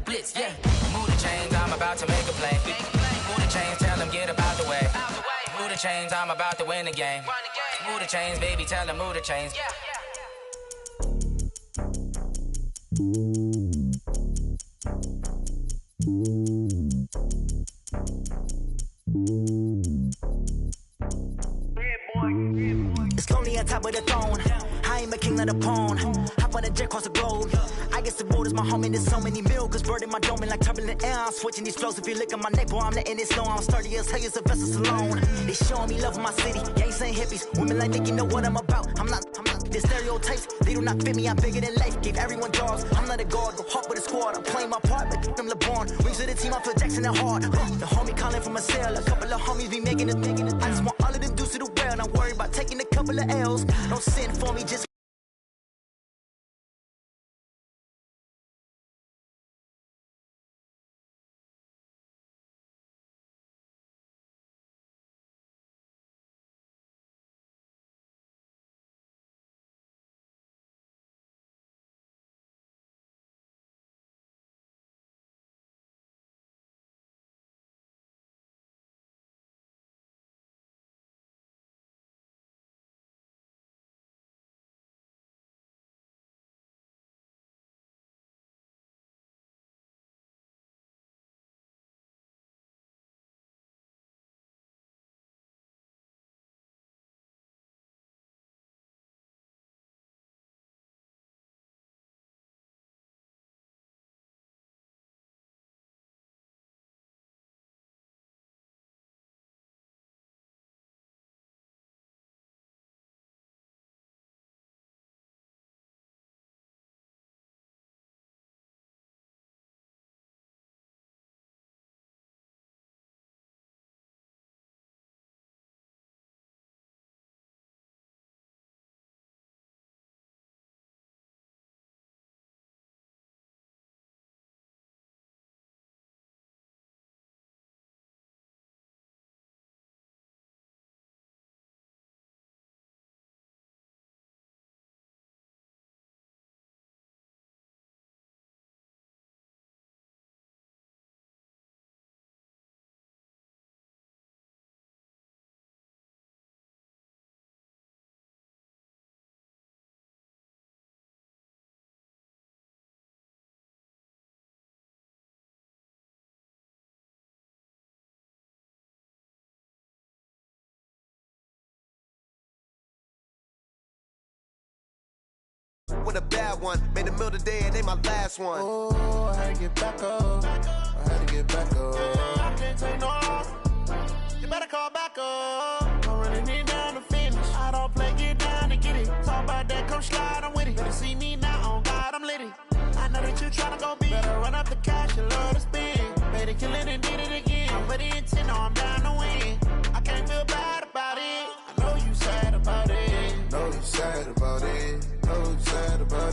blitz, yeah. Move the chains, I'm about to make a play. Move the chains, tell them get about the way. Move the chains, I'm about to win the game. Move the chains, baby, tell them move the chains. It's lonely on top of the throne. I ain't a king, not a pawn. Hop on a jet across the globe. I guess the road is my home and there's so many milkers burning my dome and like turbulent air. I'm switching these flows. If you look at my neck, boy, I'm letting it slow. I'm sturdy as hell as a vessel alone. They showing me love in my city. Gangs ain't hippies. Women like think you know what I'm about. I'm not. The stereotypes, they do not fit me. I'm bigger than life. Gave everyone jobs. I'm not a guard. Go hard with a squad. I'm playing my part, but them LeBron. Rings to the team. I feel Jackson and hard. The homie calling from a cell. A couple of homies be making it. I just want all of them dudes to do well. Not worry about taking a couple of L's. Don't send for me, just. With a bad one, made the middle today and they my last one. Oh, I had to get back up. I had to get back up. I can't take no loss. You better call back up. I'm running it down to finish. I don't play, get down to get it. Talk about that, come slide, I'm with it. Better see me now, on God, I'm litty. I know that you tryna go big. Better run up the cash, you love to spend. Made it, kill it, and did it again. I put in 10, I'm down to win. I can't feel bad about it. I know you sad about it. Know you sad about it.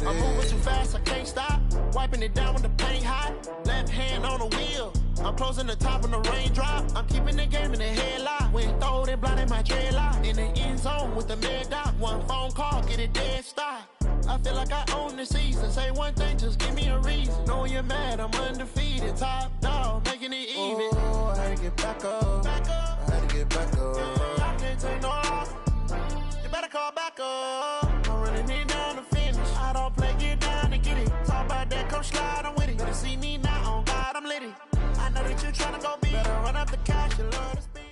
I'm moving too fast, I can't stop. Wiping it down with the paint hot. Left hand on the wheel. I'm closing the top on the raindrop. I'm keeping the game in the headlock. When throwed and blinded my dreadlock. In the end zone with the mad dot. One phone call, get it dead stop. I feel like I own the season. Say one thing, just give me a reason. Knowing you're mad, I'm undefeated. Top dog, making it even. Oh, I had to get back up. I had to get back up. I can't take no loss. You better call back up. I'm running it down to finish. I don't play, get down to get it. Talk about that, come slide, I'm with it. Better see me now, on God, I'm litty. I know that you're trying to go big. Better run up the cash, you love to spend.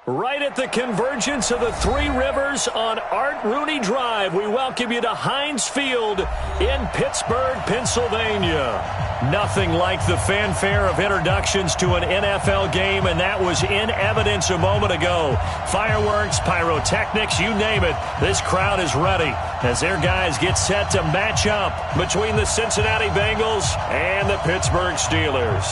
Right at the convergence of the Three Rivers on Art Rooney Drive, we welcome you to Heinz Field in Pittsburgh, Pennsylvania. Nothing like the fanfare of introductions to an NFL game, and that was in evidence a moment ago. Fireworks, pyrotechnics, you name it. This crowd is ready as their guys get set to match up between the Cincinnati Bengals and the Pittsburgh Steelers.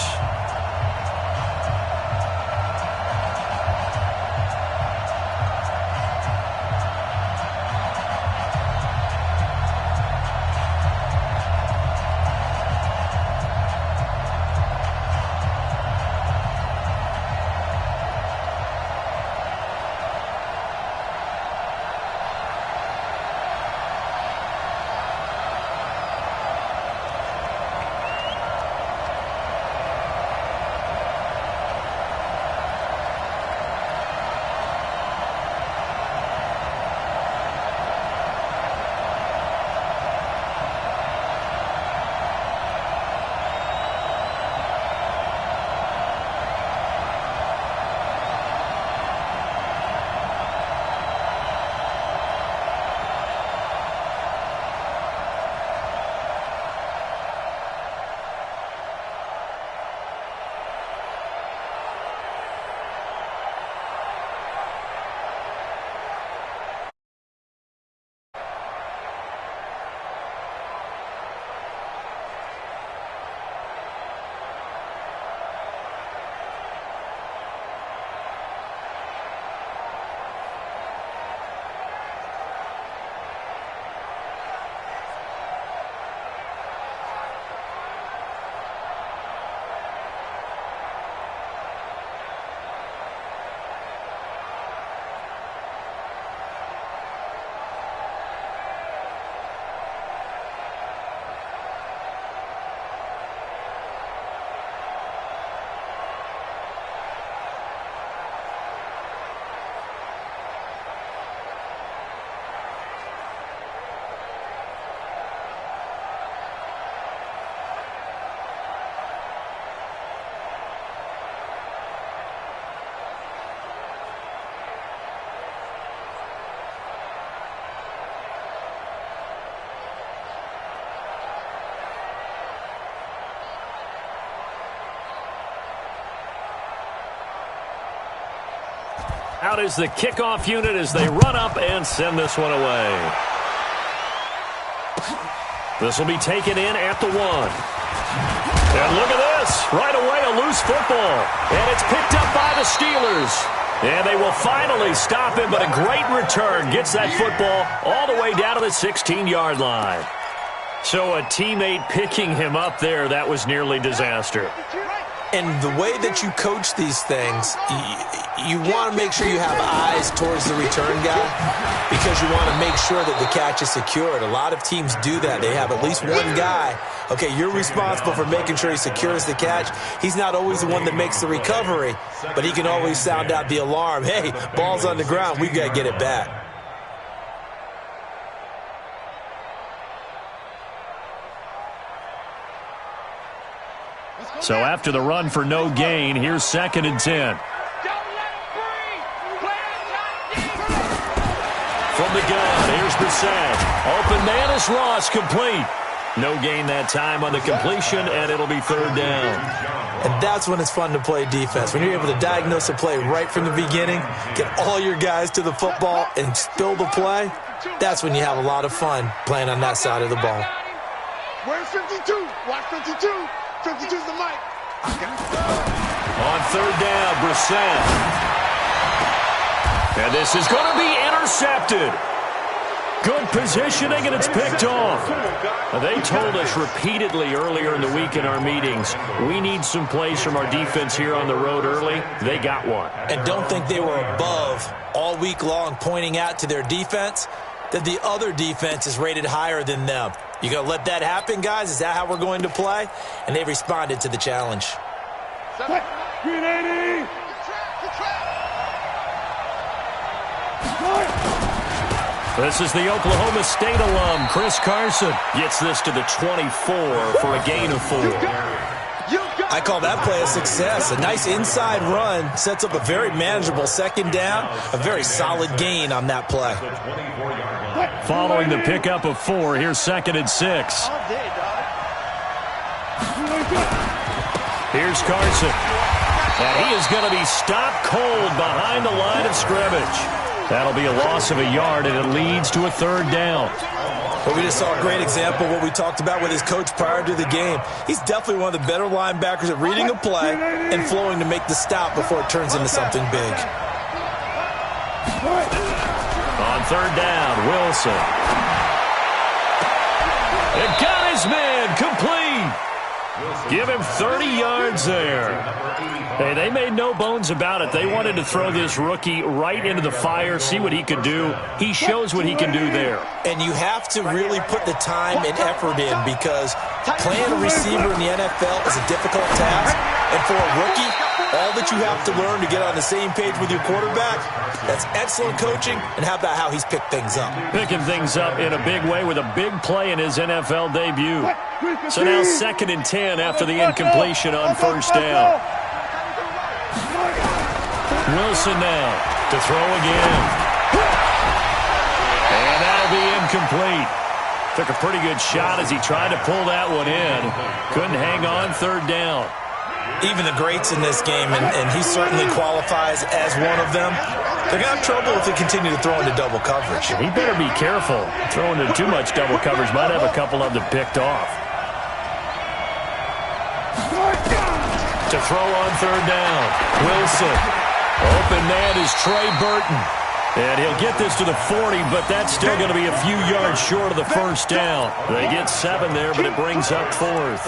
Out is the kickoff unit as they run up and send this one away. This will be taken in at the 1. And look at this. Right away, a loose football. And it's picked up by the Steelers. And they will finally stop him, but a great return. Gets that football all the way down to the 16-yard line. So a teammate picking him up there, that was nearly disaster. And the way that you coach these things, you want to make sure you have eyes towards the return guy because you want to make sure that the catch is secured. A lot of teams do that. They have at least one guy. Okay, you're responsible for making sure he secures the catch. He's not always the one that makes the recovery, but he can always sound out the alarm. Hey, ball's on the ground. We've got to get it back. So after the run for no gain, here's 2nd and 10. From the gun, here's Brissett. Open man is Ross, complete. No gain that time on the completion, and it'll be 3rd down. And that's when it's fun to play defense. When you're able to diagnose a play right from the beginning, get all your guys to the football, and spill the play, that's when you have a lot of fun playing on that side of the ball. Where's 52? Watch 52. 52's the mic. On 3rd down, Brissett. And this is going to be intercepted. Good positioning, and it's picked off. They told us repeatedly earlier in the week in our meetings, we need some plays from our defense here on the road early. They got one. And don't think they were above all week long pointing out to their defense that the other defense is rated higher than them. You going to let that happen, guys? Is that how we're going to play? And they responded to the challenge. This is the Oklahoma State alum, Chris Carson. Gets this to the 24 for a gain of 4. I call that play a success. A nice inside run sets up a very manageable 2nd down. A very solid gain on that play. Following the pickup of 4, here's 2nd and 6. Here's Carson. And he is going to be stopped cold behind the line of scrimmage. That'll be a loss of a yard, and it leads to a 3rd down. But we just saw a great example of what we talked about with his coach prior to the game. He's definitely one of the better linebackers at reading a play and flowing to make the stop before it turns into something big. On 3rd down, Wilson. It got his man complete. Give him 30 yards there. Hey, they made no bones about it. They wanted to throw this rookie right into the fire, see what he could do. He shows what he can do there. And you have to really put the time and effort in because playing a receiver in the NFL is a difficult task. And for a rookie, all that you have to learn to get on the same page with your quarterback, that's excellent coaching. And how about how he's picked things up? Picking things up in a big way with a big play in his NFL debut. So now 2nd and 10 after the incompletion on 1st down. Wilson now to throw again. And that'll be incomplete. Took a pretty good shot as he tried to pull that one in. Couldn't hang on 3rd down. Even the greats in this game, and he certainly qualifies as one of them, they're going to have trouble if they continue to throw into double coverage. He better be careful. Throwing into too much double coverage might have a couple of them picked off. To throw on 3rd down, Wilson. Open man is Trey Burton. And he'll get this to the 40, but that's still going to be a few yards short of the 1st down. They get 7 there, but it brings up 4th.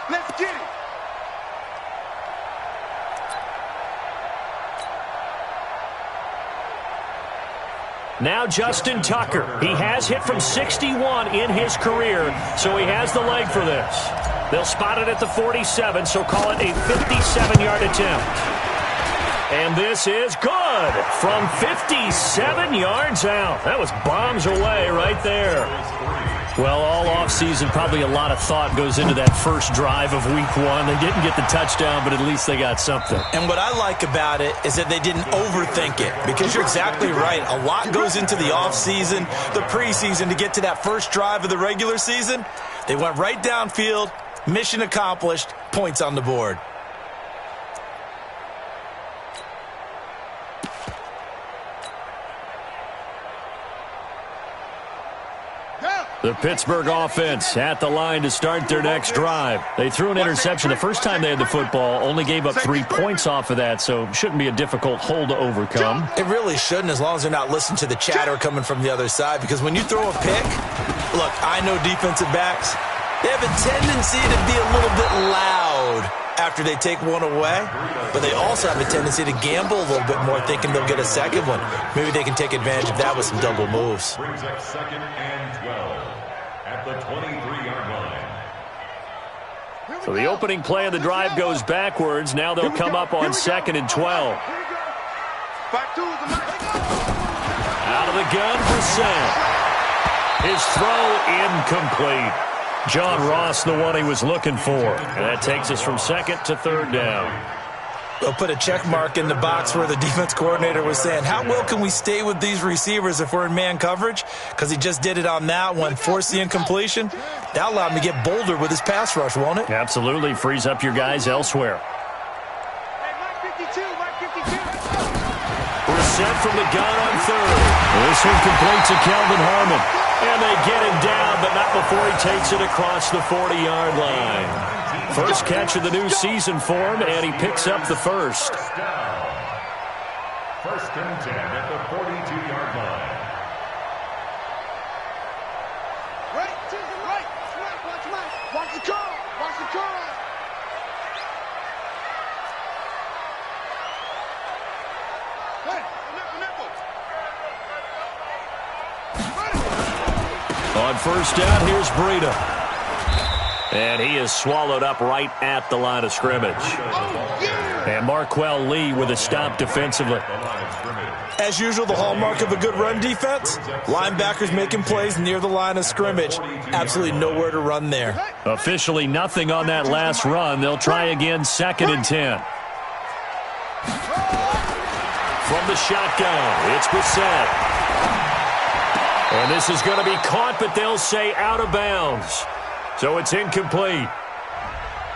Let's get it. Now Justin Tucker. He has hit from 61 in his career, so he has the leg for this. They'll spot it at the 47, so call it a 57-yard attempt. And this is good from 57 yards out. That was bombs away right there. Well, all offseason, probably a lot of thought goes into that first drive of week 1. They didn't get the touchdown, but at least they got something. And what I like about it is that they didn't overthink it, because you're exactly right. A lot goes into the offseason, the preseason, to get to that first drive of the regular season. They went right downfield, mission accomplished, points on the board. The Pittsburgh offense at the line to start their next drive. They threw an interception the first time they had the football, only gave up 3 points off of that, so shouldn't be a difficult hole to overcome. It really shouldn't, as long as they're not listening to the chatter coming from the other side, because when you throw a pick, look, I know defensive backs, they have a tendency to be a little bit loud after they take one away, but they also have a tendency to gamble a little bit more, thinking they'll get a second one. Maybe they can take advantage of that with some double moves. Brings up 2nd and 12 at the 23-yard line. So the opening play of the drive goes backwards. Now they'll come up on 2nd and 12. Out of the gun for Sam. His throw incomplete. John Ross, the one he was looking for. And that takes us from 2nd to 3rd down. They'll put a check mark in the box where the defense coordinator was saying, how well can we stay with these receivers if we're in man coverage? Because he just did it on that one, forced the incompletion. That allowed him to get bolder with his pass rush, won't it? Absolutely. Frees up your guys elsewhere. Brissett from the gun on 3rd. This one complete to Kelvin Harmon. And they get him down, but not before he takes it across the 40-yard line. First catch of the new season for him, and he picks up the first. 1st and 10 at the 42-yard line. Right to the right. Watch the car. Watch the car. On 1st down, here's Breida. And he is swallowed up right at the line of scrimmage. And Marquell Lee with a stop defensively. As usual, the hallmark of a good run defense, linebackers making plays near the line of scrimmage. Absolutely nowhere to run there. Officially nothing on that last run. They'll try again 2nd and 10. From the shotgun, it's Brissett. And this is going to be caught, but they'll say out of bounds. So it's incomplete.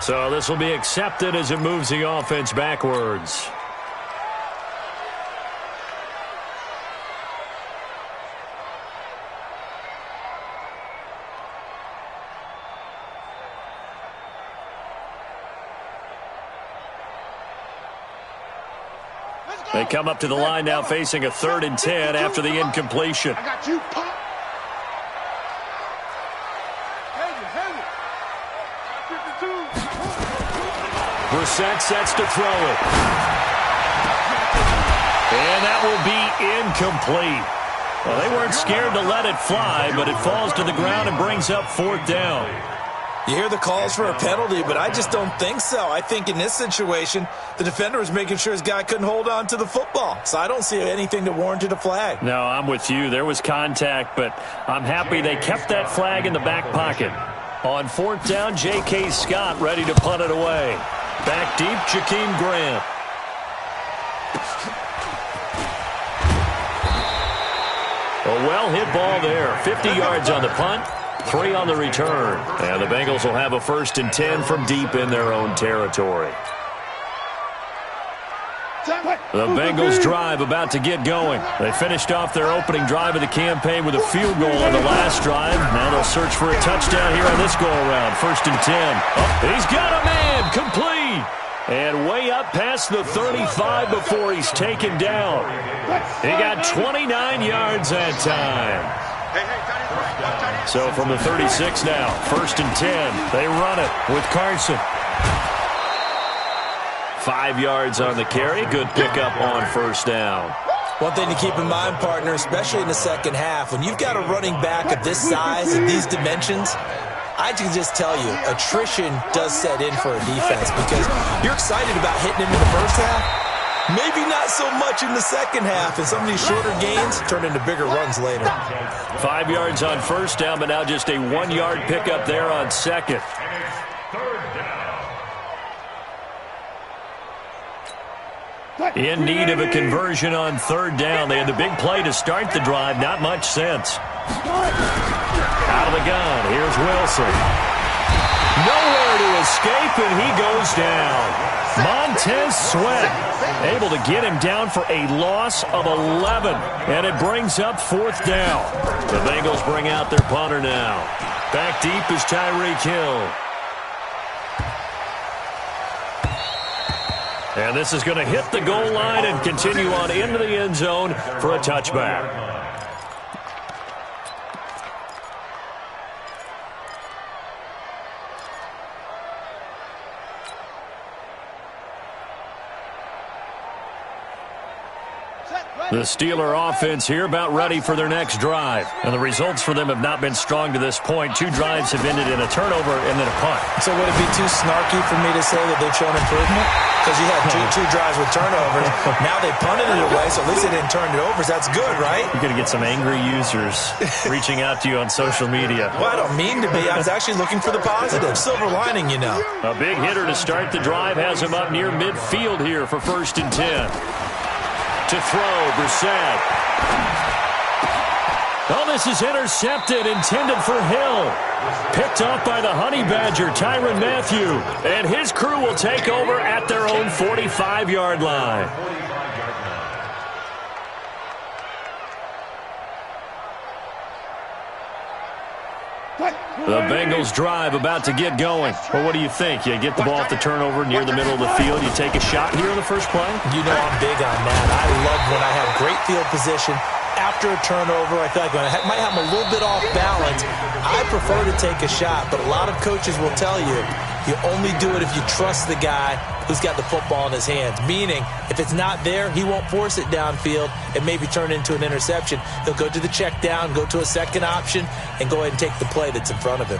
So this will be accepted as it moves the offense backwards. They come up to the line now facing a 3rd and 10 after the incompletion. I got you, Pop. Brissett sets to throw it. And that will be incomplete. Well, they weren't scared to let it fly, but it falls to the ground and brings up 4th down. You hear the calls for a penalty, but I just don't think so. I think in this situation, the defender was making sure his guy couldn't hold on to the football. So I don't see anything that warranted a flag. No, I'm with you. There was contact, but I'm happy they kept that flag in the back pocket. On 4th down, J.K. Scott ready to punt it away. Back deep, Jakeem Grant. A well-hit ball there. 50 yards on the punt, 3 on the return. And the Bengals will have a 1st and 10 from deep in their own territory. The Bengals drive about to get going. They finished off their opening drive of the campaign with a field goal on the last drive. Now they'll search for a touchdown here on this go-around. 1st and 10. Oh, he's got a man. Complete. And way up past the 35 before he's taken down. He got 29 yards that time. So from the 36 now, 1st and 10. They run it with Carson. 5 yards on the carry. Good pickup on 1st down. One thing to keep in mind, partner, especially in the second half, when you've got a running back of this size and these dimensions, I can just tell you, attrition does set in for a defense because you're excited about hitting him in the first half. Maybe not so much in the second half, and some of these shorter gains turn into bigger runs later. 5 yards on 1st down, but now just a 1-yard pickup there on 2nd. In need of a conversion on 3rd down. They had the big play to start the drive. Not much sense. Out of the gun. Here's Wilson. Nowhere to escape, and he goes down. Montez Sweat able to get him down for a loss of 11. And it brings up 4th down. The Bengals bring out their punter now. Back deep is Tyreek Hill. And this is going to hit the goal line and continue on into the end zone for a touchback. The Steeler offense here about ready for their next drive. And the results for them have not been strong to this point. 2 drives have ended in a turnover and then a punt. So would it be too snarky for me to say that they've shown improvement? Because you had two drives with turnovers. Now they punted it away, so at least they didn't turn it over. So that's good, right? You're going to get some angry users reaching out to you on social media. Well, I don't mean to be. I was actually looking for the positive. Silver lining, you know. A big hitter to start the drive has him up near midfield here for 1st and 10. To throw, Brissett. Oh, this is intercepted, intended for Hill. Picked off by the Honey Badger, Tyrann Mathieu. And his crew will take over at their own 45-yard line. The Bengals drive about to get going. Well, what do you think? You get the ball off the turnover near the middle of the field. You take a shot here in the first play? You know I'm big on that. I love when I have great field position. After a turnover, I feel like when I might have a little bit off balance, I prefer to take a shot. But a lot of coaches will tell you, you only do it if you trust the guy who's got the football in his hands. Meaning, if it's not there, he won't force it downfield and maybe turn into an interception. He'll go to the check down, go to a second option, and go ahead and take the play that's in front of him.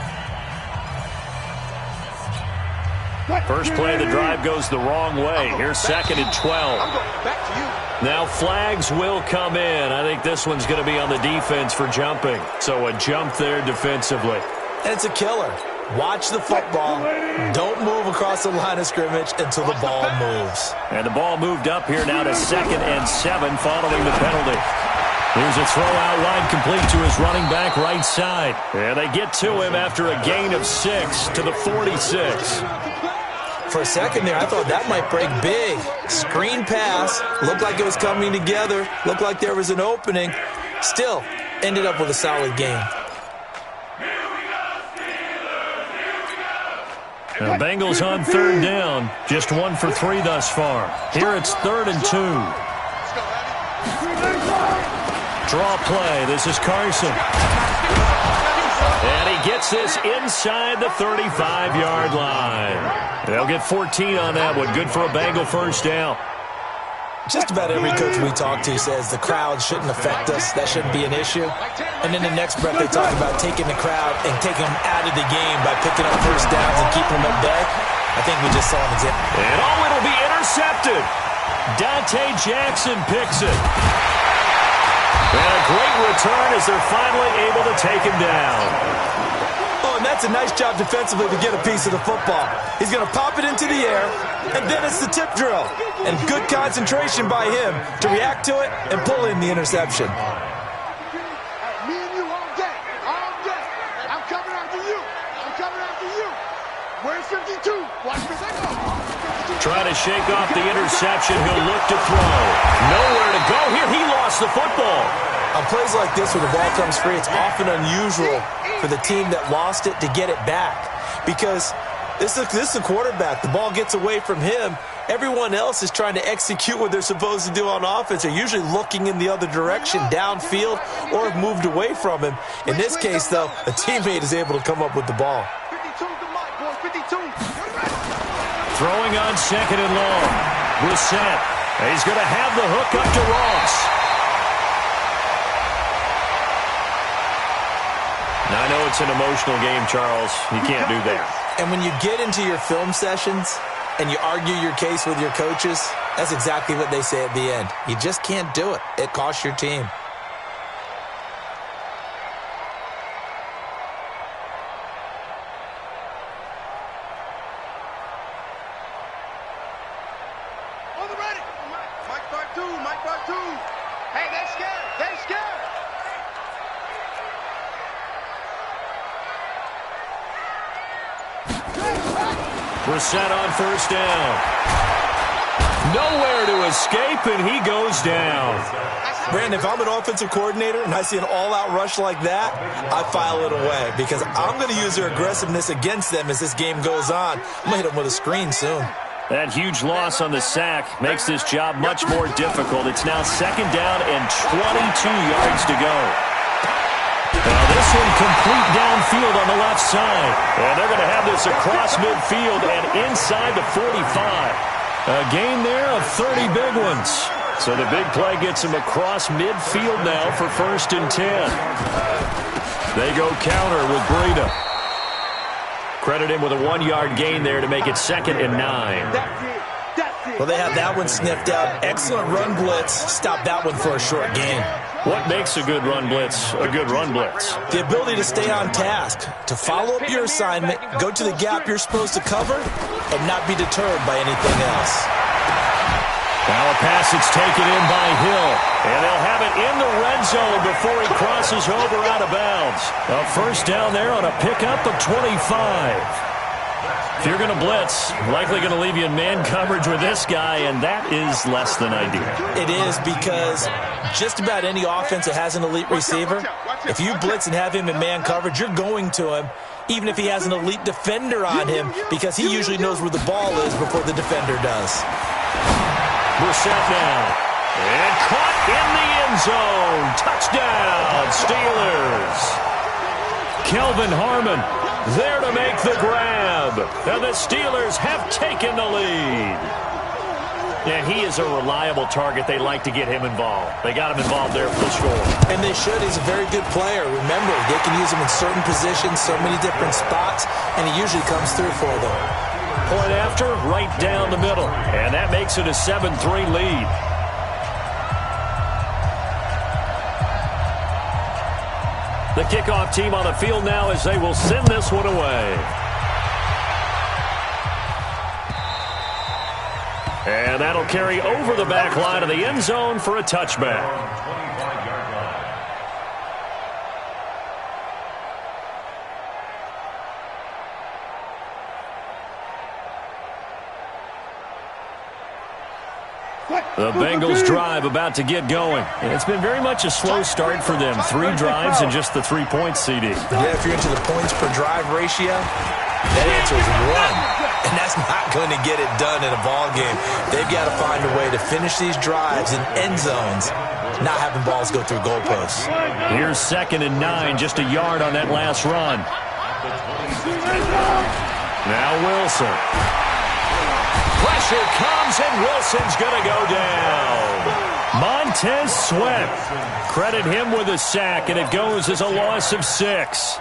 First play of the drive goes the wrong way. Here's 2nd and 12. Now flags will come in. I think this one's going to be on the defense for jumping. So a jump there defensively. And it's a killer. Watch the football. Don't move across the line of scrimmage until the ball moves. And the ball moved up here now to 2nd and 7 following the penalty. Here's a throw out wide complete to his running back right side. And they get to him after a gain of 6 to the 46. For a second there, I thought that might break big. Screen pass. Looked like it was coming together. Looked like there was an opening. Still, ended up with a solid game. The Bengals on 3rd down. Just 1 for 3 thus far. Here it's 3rd and 2. Draw play. This is Carson. And he gets this inside the 35-yard line. They'll get 14 on that one. Good for a Bengal first down. Just about every coach we talk to says the crowd shouldn't affect us. That shouldn't be an issue. And then the next breath they talk about taking the crowd and taking them out of the game by picking up first downs and keeping them at bay. I think we just saw an example. And it'll be intercepted. Dante Jackson picks it. And a great return as they're finally able to take him down. Oh, and that's a nice job defensively to get a piece of the football. He's going to pop it into the air, and then it's the tip drill. And good concentration by him to react to it and pull in the interception. Me and you all day. All day. I'm coming after you. I'm coming after you. Where's 52? Watch me go. Trying to shake off the interception. He'll look to throw. Nowhere to go here. He lost the football. On plays like this where the ball comes free, it's often unusual for the team that lost it to get it back. Because this is the quarterback. The ball gets away from him. Everyone else is trying to execute what they're supposed to do on offense. They're usually looking in the other direction, downfield, or have moved away from him. In this case, though, a teammate is able to come up with the ball. 52 to Mike, boys. 52. Throwing on 2nd and long. Brissett. He's going to have the hook up to Ross. Now, I know it's an emotional game, Charles. You can't do that. And when you get into your film sessions and you argue your case with your coaches, that's exactly what they say at the end. You just can't do it. It costs your team. On the ready. Mike part 2. Mike part 2. Hey, they're scared. They're scared. Brissett on first down. Nowhere to escape, and he goes down. Brandon, if I'm an offensive coordinator and I see an all-out rush like that, I file it away because I'm going to use their aggressiveness against them as this game goes on. I'm going to hit them with a screen soon. That huge loss on the sack makes this job much more difficult. It's now second down and 22 yards to go. Now this one complete downfield on the left side. And they're going to have this across midfield and inside the 45. A gain there of 30 big ones. So the big play gets him across midfield now for 1st and 10. They go counter with Breida. Credit him with a 1-yard gain there to make it 2nd and 9. Well, they have that one sniffed out. Excellent run blitz. Stop that one for a short gain. What makes a good run blitz a good run blitz? The ability to stay on task, to follow up your assignment, go to the gap you're supposed to cover, and not be deterred by anything else. Now a pass that's taken in by Hill. And they'll have it in the red zone before he crosses over out of bounds. A first down there on a pickup of 25. If you're going to blitz, likely going to leave you in man coverage with this guy, and that is less than ideal. It is because just about any offense that has an elite receiver, if you blitz and have him in man coverage, you're going to him, even if he has an elite defender on him, because he usually knows where the ball is before the defender does. Brissett now. And caught in the end zone. Touchdown, Steelers. Kelvin Harmon there to make the grab. And the Steelers have taken the lead. And he is a reliable target. They like to get him involved. They got him involved there for the score. And they should. He's a very good player. Remember, they can use him in certain positions, so many different spots, and he usually comes through for them. Point after, right down the middle. And that makes it a 7-3 lead. The kickoff team on the field now as they will send this one away. And that'll carry over the back line of the end zone for a touchback. The Bengals drive about to get going. And it's been very much a slow start for them. 3 drives and just the 3 points, CD. Yeah, if you're into the points per drive ratio, that answer is 1. And that's not going to get it done in a ball game. They've got to find a way to finish these drives in end zones, not having balls go through goalposts. Here's 2nd and 9, just a yard on that last run. Now Wilson. Pressure comes, and Wilson's going to go down. Montez Sweat. Credit him with a sack, and it goes as a loss of 6.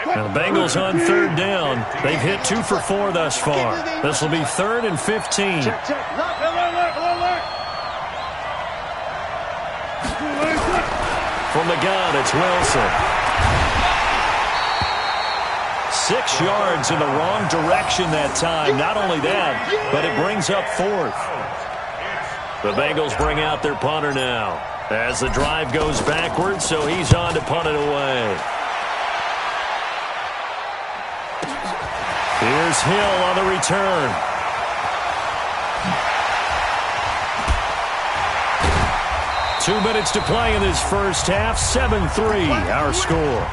Now the Bengals on 3rd down. They've hit 2 for 4 thus far. This will be 3rd and 15. From the gun, it's Wilson. 6 yards in the wrong direction that time. Not only that, but it brings up 4th. The Bengals bring out their punter now as the drive goes backwards, so he's on to punt it away. Here's Hill on the return. Two minutes to play in this first half. 7-3, our score.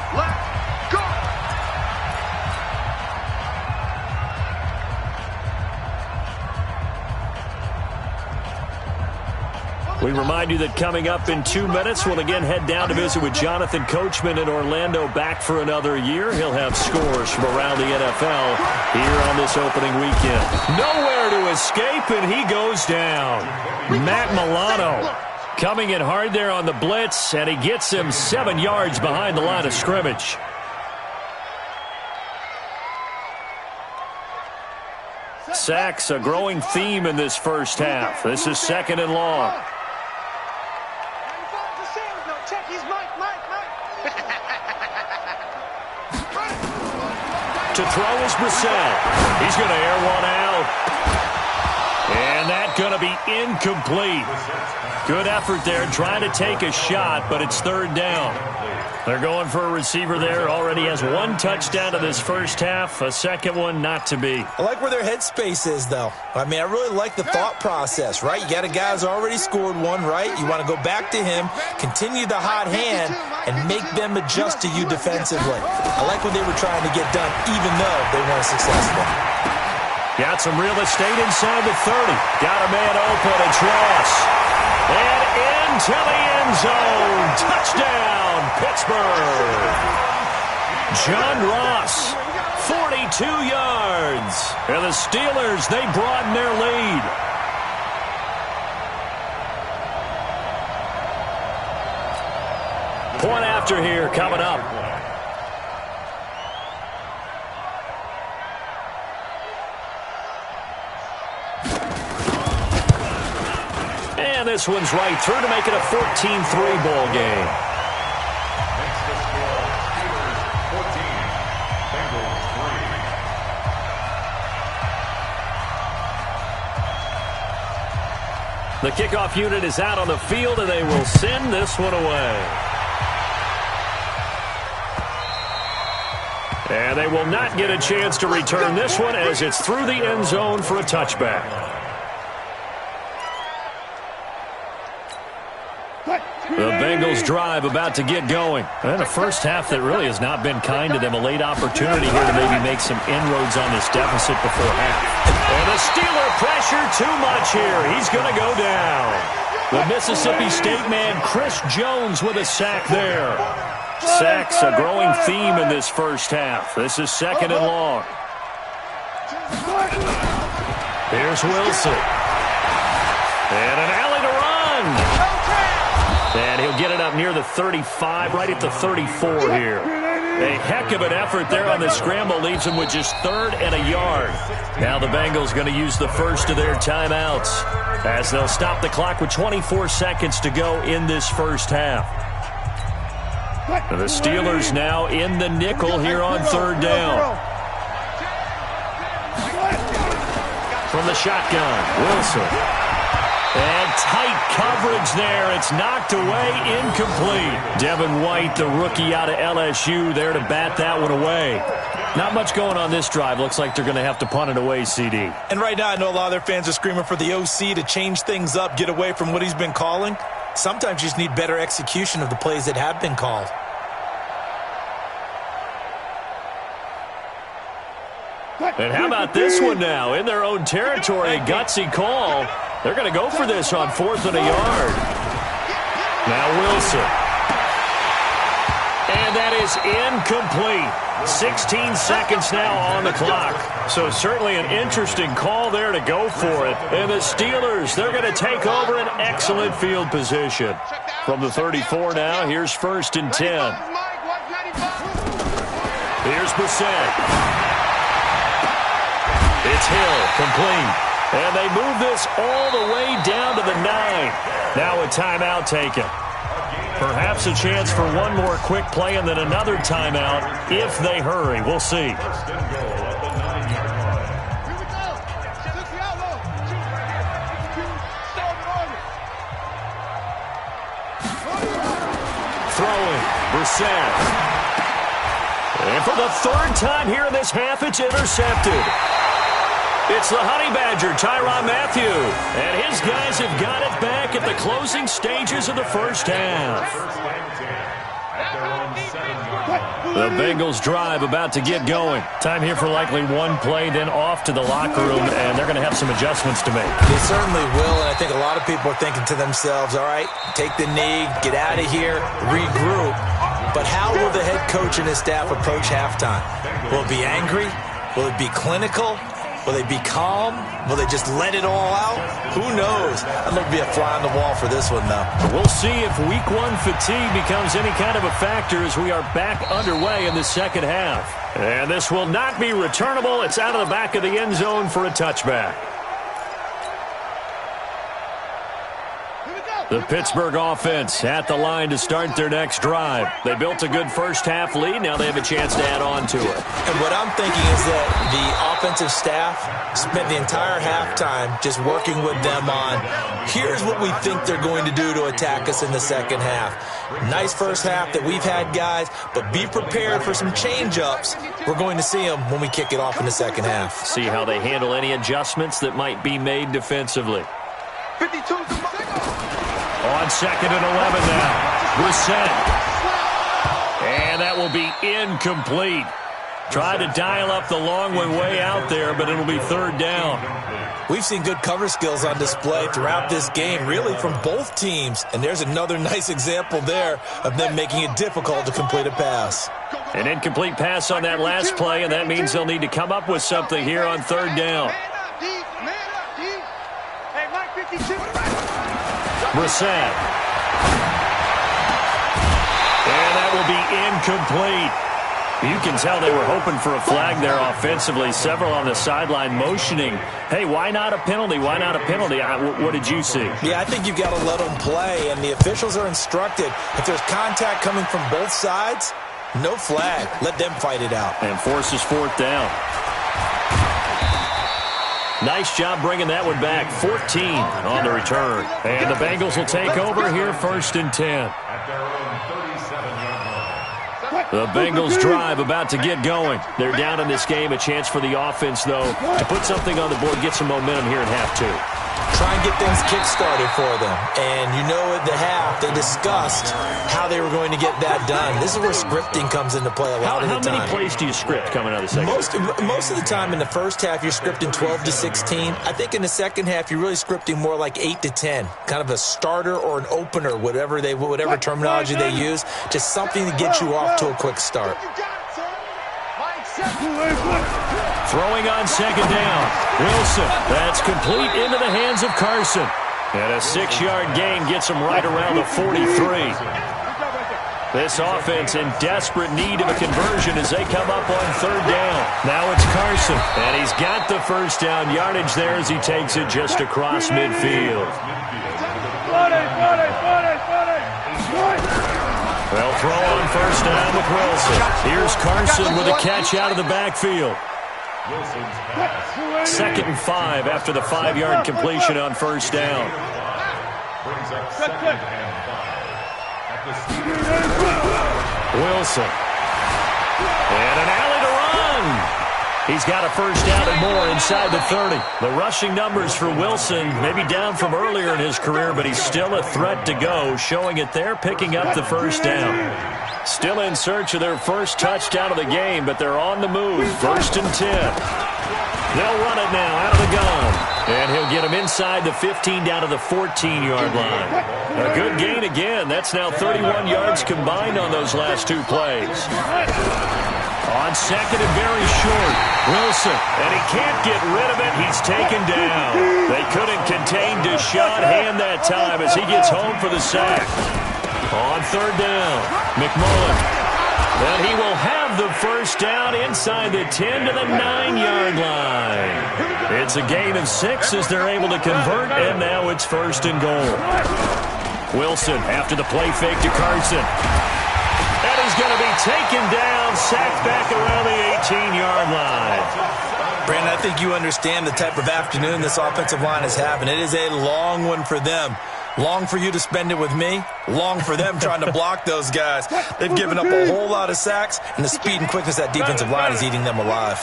We remind you that coming up in 2 minutes, we'll again head down to visit with Jonathan Coachman in Orlando, back for another year. He'll have scores from around the NFL here on this opening weekend. Nowhere to escape, and he goes down. Matt Milano coming in hard there on the blitz, and he gets him 7 yards behind the line of scrimmage. Sacks, a growing theme in this first half. This is 2nd and long. To throw is Brissett. He's going to air one out. And that's going to be incomplete. Good effort there trying to take a shot, but it's 3rd down. They're going for a receiver there. Already has one touchdown to this first half. A second one not to be. I like where their headspace is, though. I mean, I really like the thought process, right? You got a guy who's already scored one, right? You want to go back to him, continue the hot hand, and make them adjust to you defensively. I like what they were trying to get done, even though they weren't successful. Got some real estate inside the 30. Got a man open. It's Ross. And into the end zone. Touchdown, Pittsburgh. John Ross, 42 yards. And the Steelers, they broaden their lead. Point after here coming up. And this one's right through to make it a 14-3 ball game. Makes the score Steelers 14, Bengals 3. The kickoff unit is out on the field, and they will send this one away. And they will not get a chance to return this one as it's through the end zone for a touchback. The Bengals drive about to get going. And a first half that really has not been kind to them. A late opportunity here to maybe make some inroads on this deficit before half. And the Steeler pressure too much here. He's going to go down. The Mississippi State man, Chris Jones, with a sack there. Sacks a growing theme in this first half. This is second and long. Here's Wilson. And an alley to run. And he'll get it up near the 35, right at the 34 here. A heck of an effort there on the scramble. Leaves him with just 3rd and a yard. Now the Bengals going to use the first of their timeouts as they'll stop the clock with 24 seconds to go in this first half. The Steelers now in the nickel here on 3rd down. From the shotgun, Wilson. And tight coverage there. It's knocked away, incomplete. Devin White, the rookie out of LSU, there to bat that one away. Not much going on this drive. Looks like they're going to have to punt it away, CD. And right now I know a lot of their fans are screaming for the OC to change things up, get away from what he's been calling. Sometimes you just need better execution of the plays that have been called. And how about this one now? In their own territory, a gutsy call. They're going to go for this on 4th and a yard. Now Wilson. And that is incomplete. 16 seconds now on the clock. So certainly an interesting call there to go for it. And the Steelers, they're going to take over an excellent field position. From the 34 now, here's 1st and 10. Here's Brissett. It's Hill, complete. And they move this all the way down to the 9. Now a timeout taken. Perhaps a chance for one more quick play and then another timeout if they hurry. We'll see. Throwing, Brissett. And for the 3rd time here in this half, it's intercepted. It's the Honey Badger, Tyrann Mathieu. And his guys have got it back at the closing stages of the first half. The Bengals drive about to get going. Time here for likely one play, then off to the locker room, and they're going to have some adjustments to make. They certainly will, and I think a lot of people are thinking to themselves, all right, take the knee, get out of here, regroup. But how will the head coach and his staff approach halftime? Will it be angry? Will it be clinical? Will they be calm? Will they just let it all out? Who knows? I'd love to be a fly on the wall for this one, though. We'll see if week 1 fatigue becomes any kind of a factor as we are back underway in the second half. And this will not be returnable. It's out of the back of the end zone for a touchback. Here we go. The Pittsburgh offense at the line to start their next drive. They built a good first-half lead. Now they have a chance to add on to it. And what I'm thinking is that the offensive staff spent the entire halftime just working with them on, here's what we think they're going to do to attack us in the second half. Nice first half that we've had, guys, but be prepared for some change-ups. We're going to see them when we kick it off in the second half. See how they handle any adjustments that might be made defensively. 52. On 2nd and 11 now. Brissett. And that will be incomplete. Tried to dial up the long way out there, but it'll be 3rd down. We've seen good cover skills on display throughout this game, really from both teams. And there's another nice example there of them making it difficult to complete a pass. An incomplete pass on that last play, and that means they'll need to come up with something here on 3rd down. Brissett. And that will be incomplete. You can tell they were hoping for a flag there offensively. Several on the sideline motioning, hey, why not a penalty? Why not a penalty? What did you see? Yeah, I think you've got to let them play, and the officials are instructed. If there's contact coming from both sides, no flag. Let them fight it out. And forces 4th down. Nice job bringing that one back. 14 on the return. And the Bengals will take over here 1st and 10. The Bengals drive about to get going. They're down in this game. A chance for the offense, though, to put something on the board, get some momentum here in half 2. Try and get things kick-started for them. And you know at the half, they discussed how they were going to get that done. This is where scripting comes into play a lot of the time. How many plays do you script coming out of the second half? Most of the time in the first half, you're scripting 12 to 16. I think in the second half, you're really scripting more like 8 to 10. Kind of a starter or an opener, whatever terminology they use. Just something to get you off to a quick start. Throwing on 2nd down. Wilson. That's complete into the hands of Carson. And a 6-yard gain gets him right around the 43. This offense in desperate need of a conversion as they come up on 3rd down. Now it's Carson. And he's got the first down yardage there as he takes it just across midfield. They'll throw on 1st down with Wilson. Here's Carson with a catch out of the backfield. 2nd and 5 after the 5-yard completion on 1st down. Wilson. And an alley to run. He's got a first down and more inside the 30. The rushing numbers for Wilson maybe down from earlier in his career, but he's still a threat to go, showing it there, picking up the first down. Still in search of their first touchdown of the game, but they're on the move. 1st and 10. They'll run it now out of the gun. And he'll get him inside the 15 down to the 14-yard line. A good gain again. That's now 31 yards combined on those last 2 plays. On 2nd and very short, Wilson, and he can't get rid of it. He's taken down. They couldn't contain Deshaun Hand that time as he gets home for the sack. On 3rd down, McMullen. And he will have the first down inside the 10 to the 9-yard line. It's a gain of 6 as they're able to convert, and now it's 1st and goal. Wilson after the play fake to Carson. And he's going to be taken down, sacked back around the 18-yard line. Brandon, I think you understand the type of afternoon this offensive line is having. It is a long one for them. Long for you to spend it with me. Long for them trying to block those guys. They've given up a whole lot of sacks, and the speed and quickness of that defensive line is eating them alive.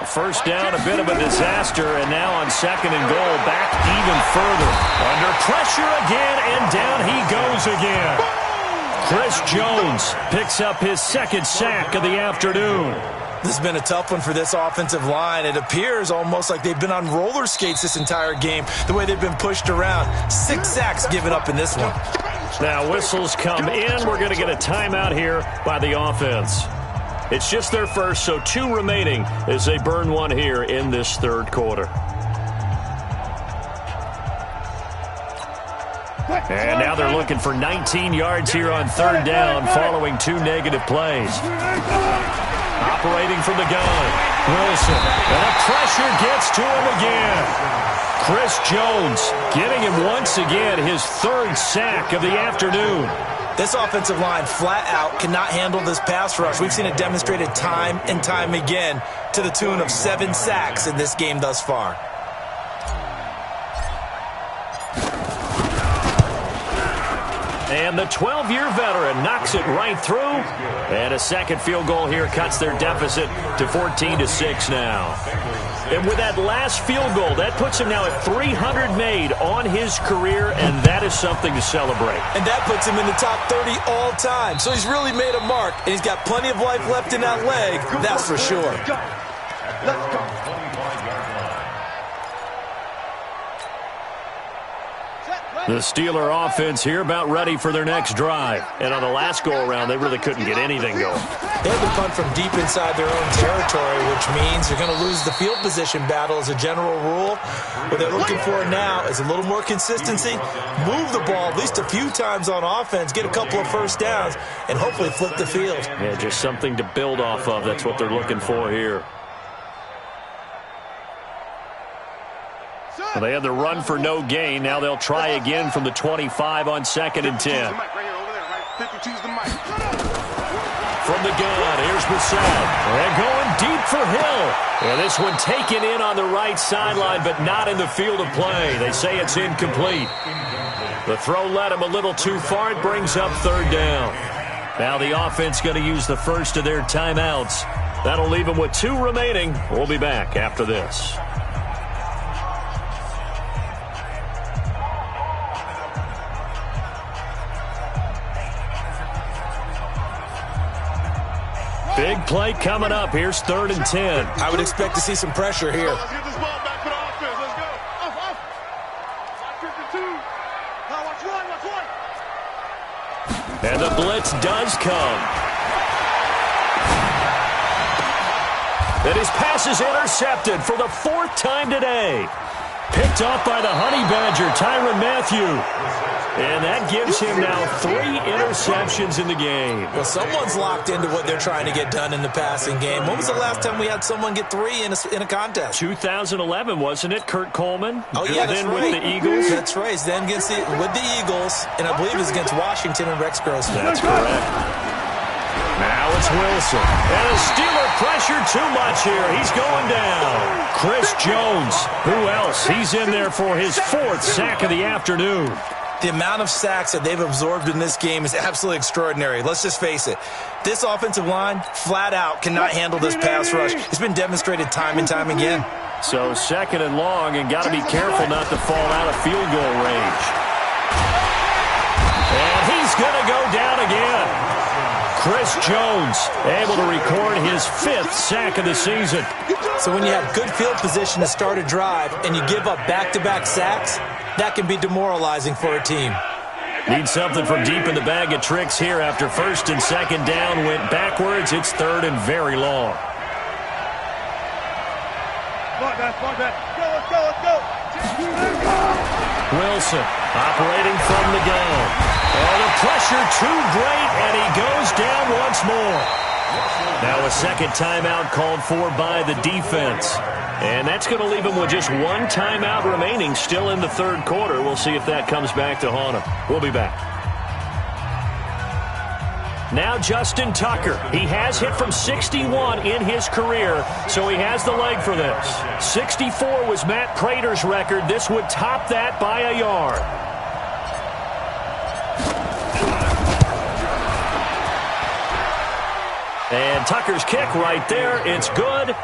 First down, a bit of a disaster, and now on 2nd and goal, back even further. Under pressure again, and down he goes again. Chris Jones picks up his 2nd sack of the afternoon. This has been a tough one for this offensive line. It appears almost like they've been on roller skates this entire game, the way they've been pushed around. 6 sacks given up in this one. Now whistles come in. We're going to get a timeout here by the offense. It's just their first, so 2 remaining as they burn one here in this 3rd quarter. And now they're looking for 19 yards here on 3rd down following 2 negative plays. Operating from the gun. Wilson. And the pressure gets to him again. Chris Jones getting him once again his third sack of the afternoon. This offensive line flat out cannot handle this pass rush. We've seen it demonstrated time and time again to the tune of 7 sacks in this game thus far. And the 12-year veteran knocks it right through. And a second field goal here cuts their deficit to 14-6 now. And with that last field goal, that puts him now at 300 made on his career, and that is something to celebrate. And that puts him in the top 30 all time. So he's really made a mark, and he's got plenty of life left in that leg, that's for sure. Let's go. 25-yard line. The Steeler offense here about ready for their next drive. And on the last go-around, they really couldn't get anything going. They had to punt from deep inside their own territory, which means they're going to lose the field position battle as a general rule. What they're looking for now is a little more consistency, move the ball at least a few times on offense, get a couple of first downs, and hopefully flip the field. Yeah, just something to build off of. That's what they're looking for here. Well, they had the run for no gain. Now they'll try again from the 25 on 2nd and 10. From the gun, here's Bissell. And going deep for Hill. And this one taken in on the right sideline, but not in the field of play. They say it's incomplete. The throw led him a little too far. It brings up 3rd down. Now the offense going to use the first of their timeouts. That'll leave them with 2 remaining. We'll be back after this. Big play coming up. Here's 3rd and 10. I would expect to see some pressure here. Let's get this ball back for the offense. Let's go. Off. Watch 52. Now watch one. And the blitz does come. And his pass is intercepted for the 4th time today. Picked off by the Honey Badger, Tyrann Mathieu. And that gives him now 3 interceptions in the game. Well, someone's locked into what they're trying to get done in the passing game. When was the last time we had someone get 3 in a contest? 2011, wasn't it? Kurt Coleman? Oh, yeah, that's then right. with the Eagles? That's right. Then with the Eagles, and I believe it was against Washington and Rex Grossman. That's correct. Now it's Wilson. And a Steeler pressure too much here. He's going down. Chris Jones. Who else? He's in there for his 4th sack of the afternoon. The amount of sacks that they've absorbed in this game is absolutely extraordinary. Let's just face it. This offensive line, flat out, cannot handle this pass rush. It's been demonstrated time and time again. So 2nd and long, and got to be careful not to fall out of field goal range. And he's going to go down again. Chris Jones able to record his 5th sack of the season. So when you have good field position to start a drive and you give up back-to-back sacks, that can be demoralizing for a team. Need something from deep in the bag of tricks here after 1st and 2nd down went backwards. It's 3rd and very long. Let's go. Wilson operating from the gun. Oh, the pressure too great, and he goes down once more. Now a 2nd timeout called for by the defense. And that's going to leave him with just 1 timeout remaining still in the 3rd quarter. We'll see if that comes back to haunt him. We'll be back. Now Justin Tucker. He has hit from 61 in his career, so he has the leg for this. 64 was Matt Prater's record. This would top that by a yard. And Tucker's kick right there. It's good.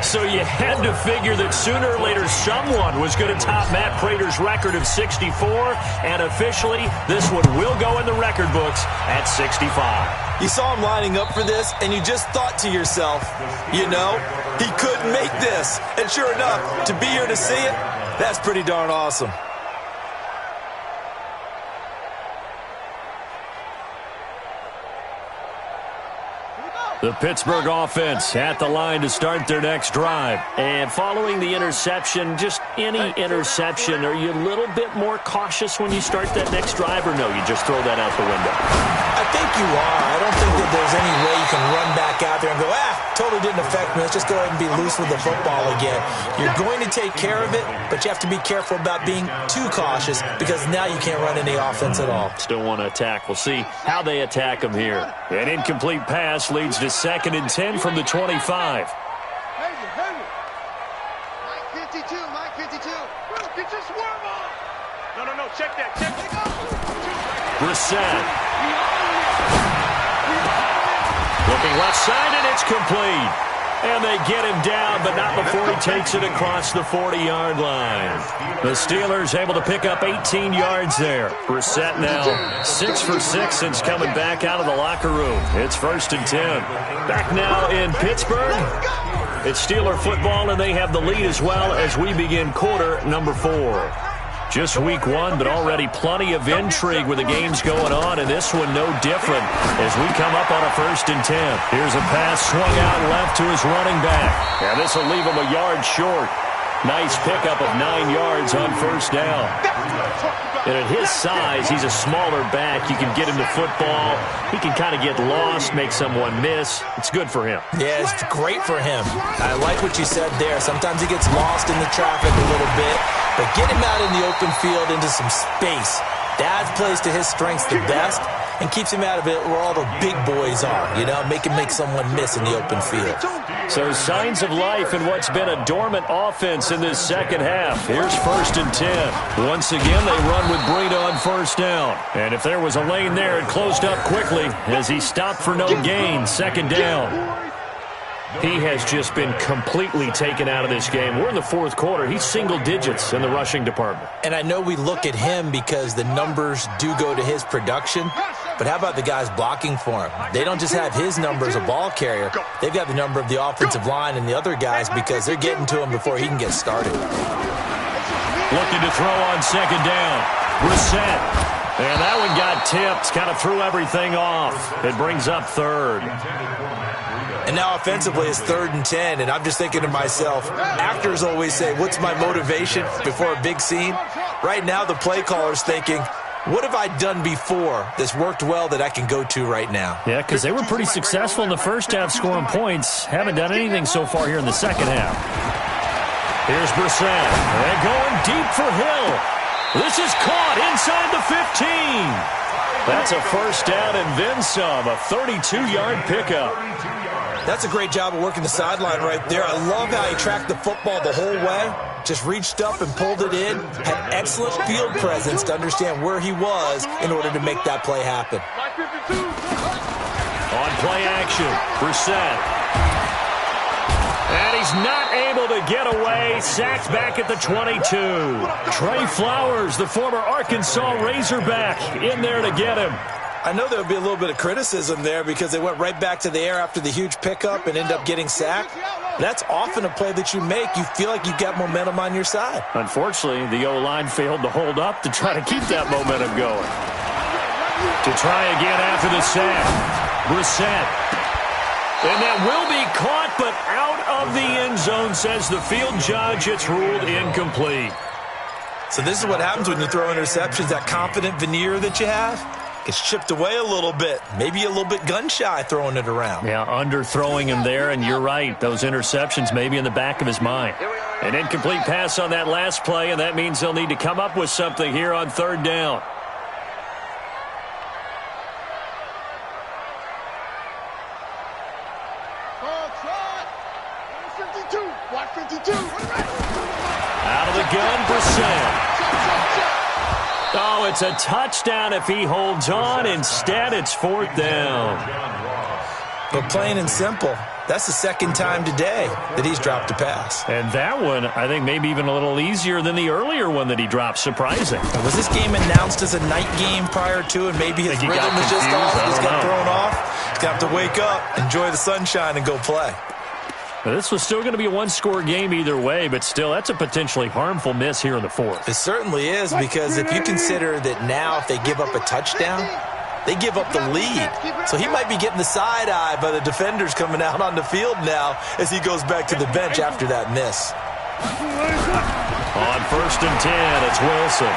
So you had to figure that sooner or later someone was going to top Matt Prater's record of 64, and officially this one will go in the record books at 65. You saw him lining up for this, and you just thought to yourself, you know, he couldn't make this. And sure enough, to be here to see it, that's pretty darn awesome. The Pittsburgh offense at the line to start their next drive. And following the interception, just any interception, are you a little bit more cautious when you start that next drive, or no, you just throw that out the window? I think you are. I don't think that there's any way you can run back out there and go, totally didn't affect me. Let's just go ahead and be loose with the football again. You're going to take care of it, but you have to be careful about being too cautious because now you can't run any offense at all. Still want to attack. We'll see how they attack him here. An incomplete pass leads to 2nd and 10 from the 25. Check that. Brissett. Looking left side, and it's complete. And they get him down, but not before he takes it across the 40-yard line. The Steelers able to pick up 18 yards there. Brissett now 6 for 6 since coming back out of the locker room. It's 1st and 10. Back now in Pittsburgh. It's Steeler football, and they have the lead as well as we begin quarter number 4. Just week 1, but already plenty of intrigue with the games going on, and this one no different as we come up on a 1st and 10. Here's a pass swung out left to his running back. And this will leave him a yard short. Nice pickup of 9 yards on 1st down. And at his size, he's a smaller back. You can get him to football. He can kind of get lost, make someone miss. It's good for him. Yeah, it's great for him. I like what you said there. Sometimes he gets lost in the traffic a little bit, but get him out in the open field into some space. That plays to his strengths the best and keeps him out of it where all the big boys are, make him make someone miss in the open field. So signs of life in what's been a dormant offense in this second half. Here's 1st and 10. Once again, they run with Breida on 1st down. And if there was a lane there, it closed up quickly as he stopped for no gain. 2nd down. He has just been completely taken out of this game. We're in the 4th quarter. He's single digits in the rushing department. And I know we look at him because the numbers do go to his production, but how about the guys blocking for him? They don't just have his number as a ball carrier. They've got the number of the offensive line and the other guys because they're getting to him before he can get started. Looking to throw on 2nd down. Brissett. And that one got tipped. Kind of threw everything off. It brings up 3rd. And now offensively it's 3rd and 10, and I'm just thinking to myself, actors always say, what's my motivation before a big scene? Right now the play caller's thinking, what have I done before that's worked well that I can go to right now? Yeah, because they were pretty successful in the first half scoring points. Haven't done anything so far here in the second half. Here's Brissett. And going deep for Hill. This is caught inside the 15. That's a 1st down and then some, a 32-yard pickup. That's a great job of working the sideline right there. I love how he tracked the football the whole way. Just reached up and pulled it in. Had excellent field presence to understand where he was in order to make that play happen. On play action, Brissett. And he's not able to get away. Sacked back at the 22. Trey Flowers, the former Arkansas Razorback, in there to get him. I know there'll be a little bit of criticism there because they went right back to the air after the huge pickup and end up getting sacked. That's often a play that you make. You feel like you've got momentum on your side. Unfortunately, the O-line failed to hold up to try to keep that momentum going. To try again after the sack. Brissett. And that will be caught, but out of the end zone, says the field judge. It's ruled incomplete. So this is what happens when you throw interceptions. That confident veneer that you have gets chipped away a little bit. Maybe a little bit gun-shy throwing it around. Yeah, underthrowing him there, and you're right. Those interceptions may be in the back of his mind. An incomplete pass on that last play, and that means they'll need to come up with something here on 3rd down. Out of the gun, Brissett. Oh, it's a touchdown if he holds on. Instead, it's 4th down. But plain and simple, that's the 2nd time today that he's dropped a pass. And that one, I think, maybe even a little easier than the earlier one that he dropped. Surprising. Was this game announced as a night game prior to, and maybe his rhythm was just off? He just got thrown off. He's going to have to wake up, enjoy the sunshine, and go play. Now, this was still going to be a one-score game either way, but still, that's a potentially harmful miss here in the 4th. It certainly is, because if you consider that now if they give up a touchdown, they give up the lead. So he might be getting the side eye by the defenders coming out on the field now as he goes back to the bench after that miss. On 1st and 10, it's Wilson.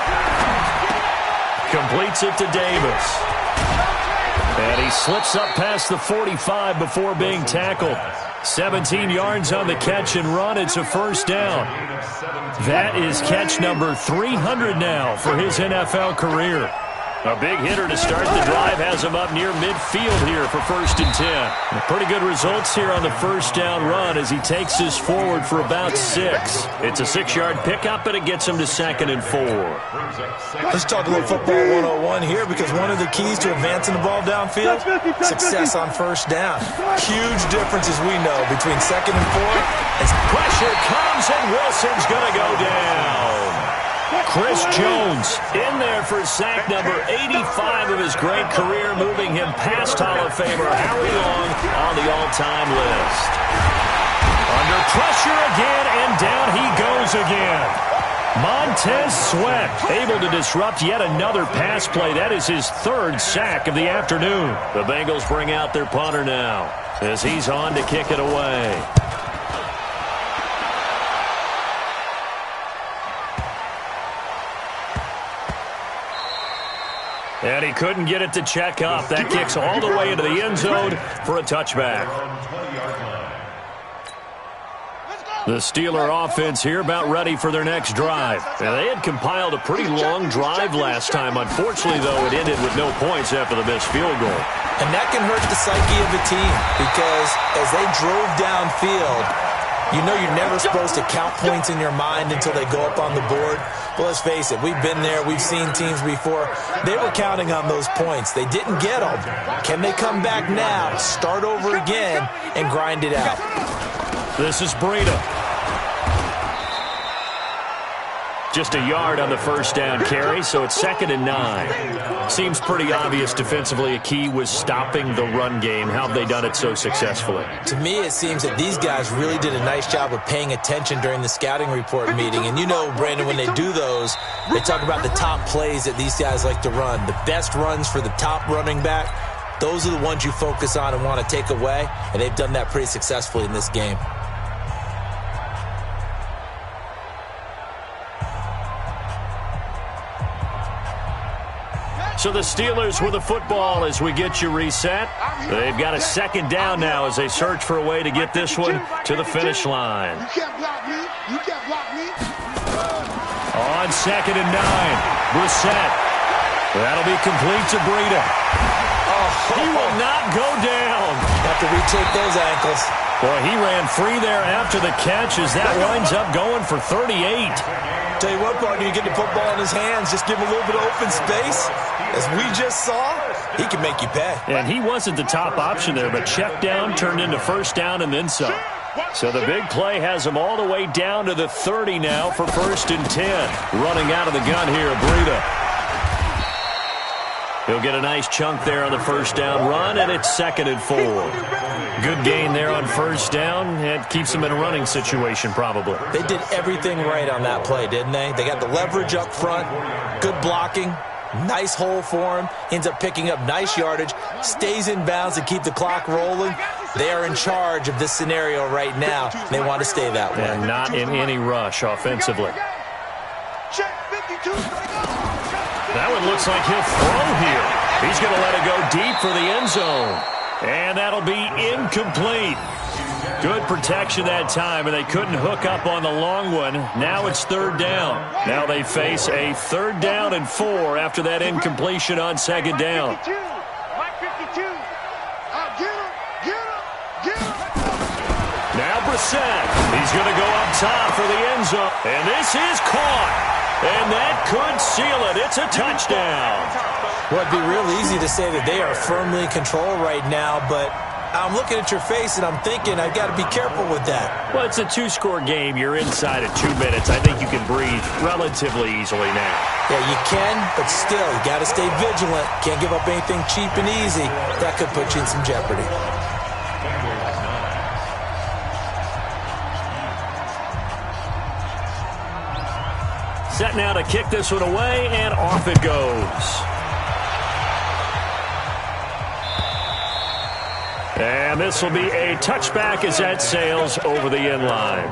Completes it to Davis. And he slips up past the 45 before being tackled. 17 yards on the catch and run. It's a first down. That is catch number 300 now for his NFL career. A big hitter to start the drive has him up near midfield here for 1st and 10. Pretty good results here on the first down run as he takes this forward for about 6. It's a 6-yard pickup, and it gets him to 2nd and 4. Let's talk a little football 101 here, because one of the keys to advancing the ball downfield, success on first down. Huge difference, as we know, between 2nd and 4. As pressure comes, and Wilson's going to go down. Chris Jones in there for sack number 85 of his great career, moving him past Hall of Famer Howie Long on the all-time list. Under pressure again, and down he goes again. Montez Sweat able to disrupt yet another pass play. That is his 3rd sack of the afternoon. The Bengals bring out their punter now as he's on to kick it away. And he couldn't get it to check up. That kicks all the way into the end zone for a touchback. The Steeler offense here about ready for their next drive. Now, they had compiled a pretty long drive last time. Unfortunately, though, it ended with no points after the missed field goal. And that can hurt the psyche of the team, because as they drove downfield, you know you're never supposed to count points in your mind until they go up on the board. Well, let's face it, we've been there. We've seen teams before. They were counting on those points. They didn't get them. Can they come back now, start over again, and grind it out? This is Breida. Just a yard on the first down carry, so it's 2nd and 9. Seems pretty obvious defensively a key was stopping the run game. How have they done it so successfully? To me, it seems that these guys really did a nice job of paying attention during the scouting report meeting. And you know, Brandon, when they do those, they talk about the top plays that these guys like to run. The best runs for the top running back, those are the ones you focus on and want to take away. And they've done that pretty successfully in this game. So the Steelers with the football as we get you reset. They've got a 2nd down now as they search for a way to get this one to the finish line. You can't block me. You can't block me. On 2nd and 9, Brissett. That'll be complete to Breida. He will not go down. Have to retake those ankles. Boy, he ran free there after the catch as that winds up going for 38. Tell you what, partner, you get the football in his hands, just give him a little bit of open space. As we just saw, he can make you pay. And he wasn't the top option there, but check down turned into first down and then some. So the big play has him all the way down to the 30 now for 1st and 10. Running out of the gun here, Breida. He'll get a nice chunk there on the first down run, and it's 2nd and 4. Good gain there on first down. It keeps him in a running situation, probably. They did everything right on that play, didn't they? They got the leverage up front, good blocking, nice hole for him, ends up picking up nice yardage, stays in bounds to keep the clock rolling. They are in charge of this scenario right now. They want to stay that way. And not in any rush offensively. That one looks like he'll throw here. He's going to let it go deep for the end zone. And that'll be incomplete. Good protection that time, and they couldn't hook up on the long one. Now it's 3rd down. Now they face a 3rd down and 4 after that incompletion on 2nd down. Now Brissett. He's going to go up top for the end zone. And this is caught. And that could seal it. It's a touchdown. Well, it'd be real easy to say that they are firmly in control right now, but I'm looking at your face and I'm thinking I've got to be careful with that. Well, it's a 2-score game. You're inside at 2 minutes. I think you can breathe relatively easily now. Yeah, you can, but still, you got to stay vigilant. Can't give up anything cheap and easy. That could put you in some jeopardy. Set now to kick this one away, and off it goes. And this will be a touchback as that sails over the end line.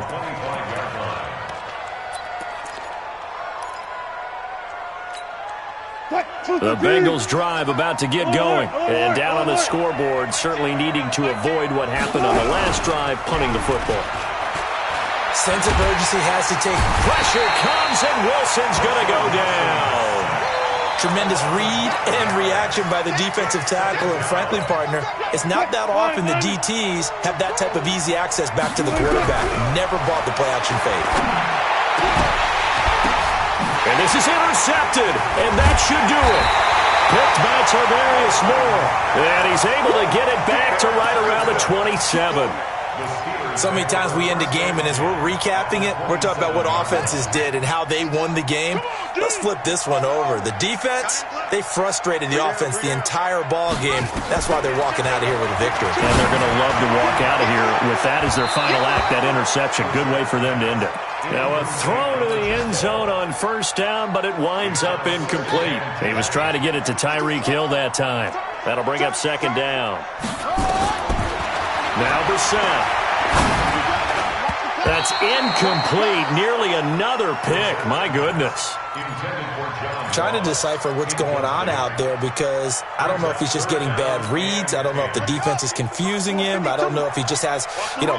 What? The Bengals drive about to get going. And down on the scoreboard, certainly needing to avoid what happened on the last drive, punting the football. Sense of urgency has to take. Pressure comes, and Wilson's going to go down. Tremendous read and reaction by the defensive tackle. And frankly, partner, it's not that often the DTs have that type of easy access back to the quarterback. Never bought the play-action fake. And this is intercepted, and that should do it. Picked by Tarvarius Moore, and he's able to get it back to right around the 27. So many times we end a game, and as we're recapping it, we're talking about what offenses did and how they won the game. Let's flip this one over. The defense, they frustrated the offense the entire ball game. That's why they're walking out of here with a victory. And they're going to love to walk out of here with that as their final act, that interception. Good way for them to end it. Now a throw to the end zone on first down, but it winds up incomplete. He was trying to get it to Tyreek Hill that time. That'll bring up second down. Now Brissett. That's incomplete. Nearly another pick. My goodness. Trying to decipher what's going on out there because I don't know if he's just getting bad reads. I don't know if the defense is confusing him. I don't know if he just has,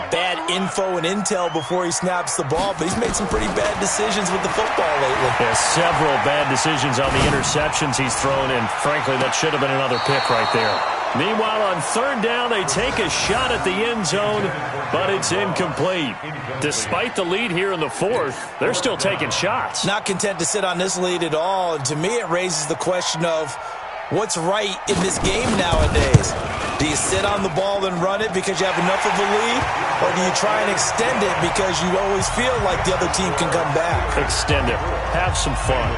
bad info and intel before he snaps the ball. But he's made some pretty bad decisions with the football lately. Yeah, several bad decisions on the interceptions he's thrown, and frankly, that should have been another pick right there. Meanwhile, on third down, they take a shot at the end zone, but it's incomplete. Despite the lead here in the fourth, they're still taking shots. Not content to sit on this lead at all, and to me it raises the question of what's right in this game nowadays. Do you sit on the ball and run it because you have enough of a lead, or do you try and extend it because you always feel like the other team can come back? Extend it. Have some fun.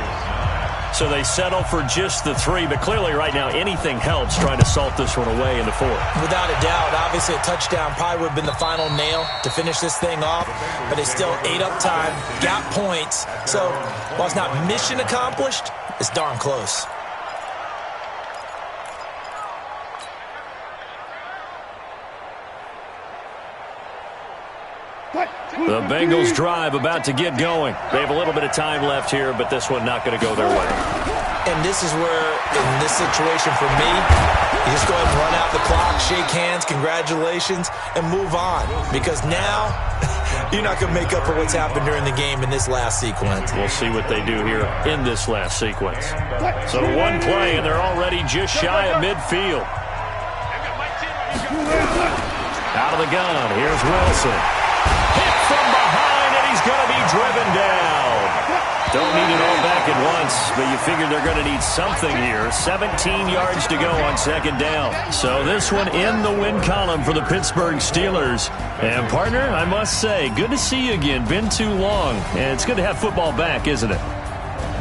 So they settle for just the 3, but clearly right now anything helps trying to salt this one away in the fourth. Without a doubt, obviously a touchdown probably would have been the final nail to finish this thing off, but it's still ate up time, got points. So while it's not mission accomplished, it's darn close. The Bengals drive about to get going. They have a little bit of time left here, but this one not going to go their way. And this is where, in this situation for me, you just go ahead and run out the clock, shake hands, congratulations, and move on. Because now, you're not going to make up for what's happened during the game in this last sequence. We'll see what they do here in this last sequence. So one play, and they're already just shy of midfield. Out of the gun, here's Wilson. Hit from behind, and he's going to be driven down. Don't need it all back at once, but you figure they're going to need something here. 17 yards to go on second down. So this one in the win column for the Pittsburgh Steelers. And, partner, I must say, good to see you again. Been too long, and it's good to have football back, isn't it?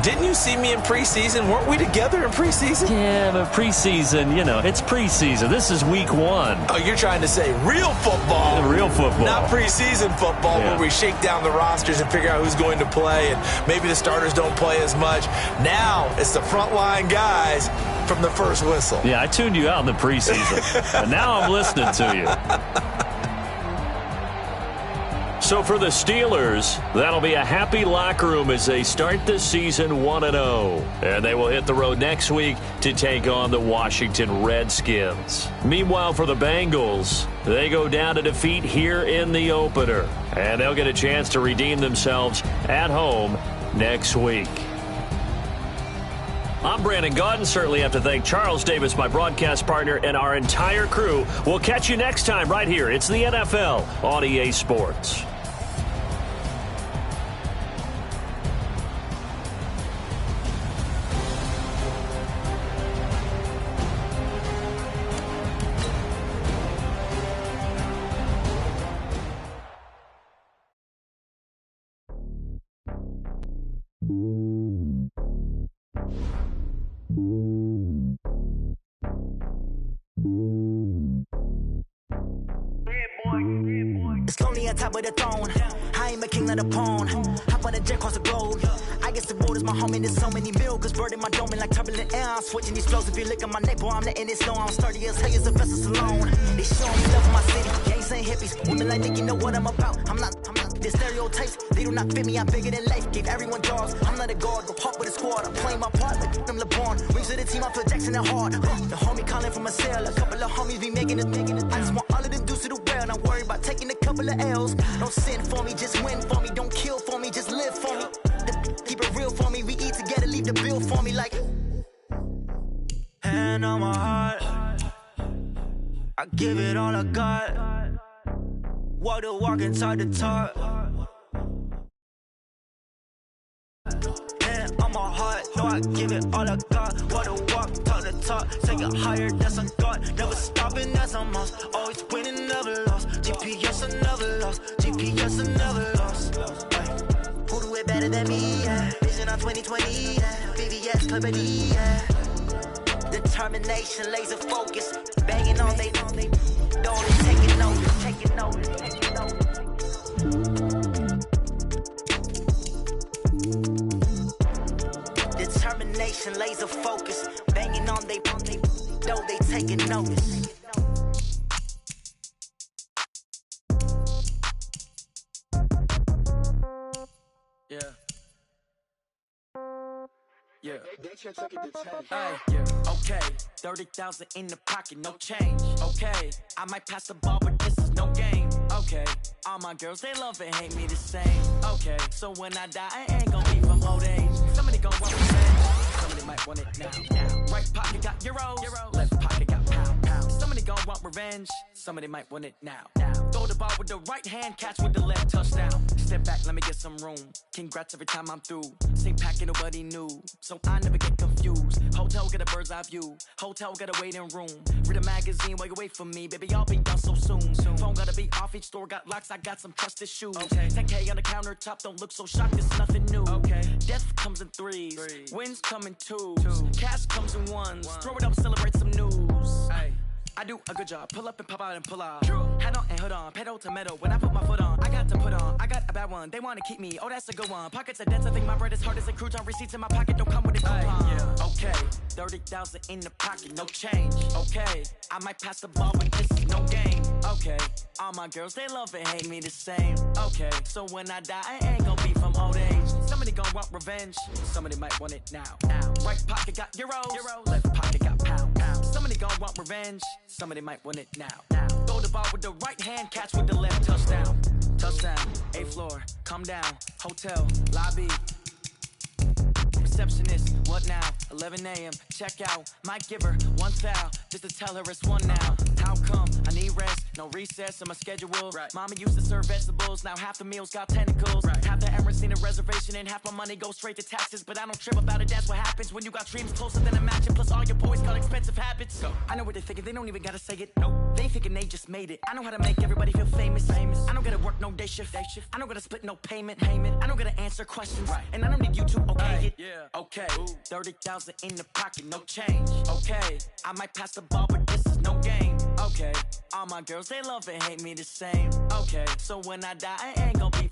Didn't you see me in preseason? Weren't we together in preseason? Yeah, but preseason, it's preseason. This is week 1. Oh, you're trying to say real football. Real football. Not preseason football where we shake down the rosters and figure out who's going to play, and maybe the starters don't play as much. Now it's the frontline guys from the first whistle. Yeah, I tuned you out in the preseason, and now I'm listening to you. So for the Steelers, that'll be a happy locker room as they start the season 1-0. And they will hit the road next week to take on the Washington Redskins. Meanwhile, for the Bengals, they go down to defeat here in the opener. And they'll get a chance to redeem themselves at home next week. I'm Brandon Gaudin. Certainly have to thank Charles Davis, my broadcast partner, and our entire crew. We'll catch you next time right here. It's the NFL on EA Sports. It's lonely on top of the throne. I ain't a king of the pawn. Hop on a jet across the globe. I guess the world is my home and there's so many milkers. Bird in my dome and like turbulent air. I'm switching these flows. If you look at my neck, boy, I'm letting it slow. I'm sturdy as hell as a vessel alone. They show me love for my city. Ain't saying here hippies. Women like Nick, you know what I'm about. I'm not the stereotypes, they do not fit me. I'm bigger than life, gave everyone jobs. I'm not a guard, go hop with a squad. I'm playing my part like I'm LeBron. Wings of the team, I feel Jackson and hard. The homie calling from a cell, a couple of homies be making it. I just want all of them dudes to do well. Not worry about taking a couple of L's. Don't sin for me, just win for me. Don't kill for me, just live for me. Keep it real for me, we eat together, leave the bill for me like. Hand on my heart, I give it all I got. Walk the walk and talk the talk. Hand on my heart, no, I give it all I got. Walk the walk, talk the talk. Take it higher, that's a God. Never stopping, that's a must. Always winning, never lost. GPS, I never lost. GPS, I never lost. Who do it better than me? Yeah. Vision on 2020. Yeah. VVS, Clarity. Yeah. Determination, laser focus. Banging on they don't taking notice, taking notice, taking notice. Determination, laser focus. Banging on they taking notice. Yeah. Yeah. Yeah. Okay. 30,000 in the pocket, no change. Okay. I might pass the ball, but this is no game. Okay. All my girls, they love and hate me the same. Okay. So when I die, I ain't gonna be from old age. Somebody gon' want revenge. Somebody might want it now. Right pocket got euros. Left pocket got pound. Somebody gon' want revenge. Somebody might want it now. Throw the ball with the right hand, catch with the left, touchdown. Step back, let me get some room. Congrats every time I'm through. Same packet, nobody knew, so I never get confused. Hotel get a bird's eye view. Hotel get a waiting room. Read a magazine while you wait for me, baby. I'll be done so soon. Phone gotta be off. Each store got locks. I got some trusted shoes. Okay. 10K on the countertop. Don't look so shocked. It's nothing new. Okay. Death comes in threes. Wins come in twos. Cash comes in ones. Throw it up, celebrate some news. Hey. I do a good job, pull up and pop out and pull off. Hat on and hood on, pedal to metal. When I put my foot on, I got to put on. I got a bad one, they wanna keep me. Oh, that's a good one. Pockets are dense, I think my bread is hard as a crouton. Receipts in my pocket don't come with a coupon. Yeah. Okay, 30,000 in the pocket, no change. Okay, I might pass the ball, but this is no game. Okay, all my girls, they love and hate me the same. Okay, so when I die, I ain't gonna be from old age. Somebody gon' want revenge, somebody might want it now. Right pocket got euros. Left pocket got pound. Somebody gon' want revenge, somebody might want it now. Throw the ball with the right hand, catch with the left, touchdown. Touchdown, 8th floor, come down, hotel, lobby. Receptionist, what now? 11 a.m., check out. Might give her one foul, just to tell her it's one now. How come? I need rest, no recess in my schedule. Right. Mama used to serve vegetables, now half the meals got tentacles. Right. Half the Emirates need a reservation and half my money goes straight to taxes. But I don't trip about it, that's what happens when you got dreams closer than a match. And plus all your boys got expensive habits. Go. I know what they're thinking, they don't even gotta say it. Nope. They thinking they just made it. I know how to make everybody feel famous. I don't gotta work no day shift. I don't gotta split no payment. I don't gotta answer questions. Right. And I don't need you to okay it. Yeah. Okay, 30,000 in the pocket, no change. Okay, I might pass the ball, but this is no game. Okay, all my girls, they love and hate me the same. Okay, so when I die, I ain't gonna be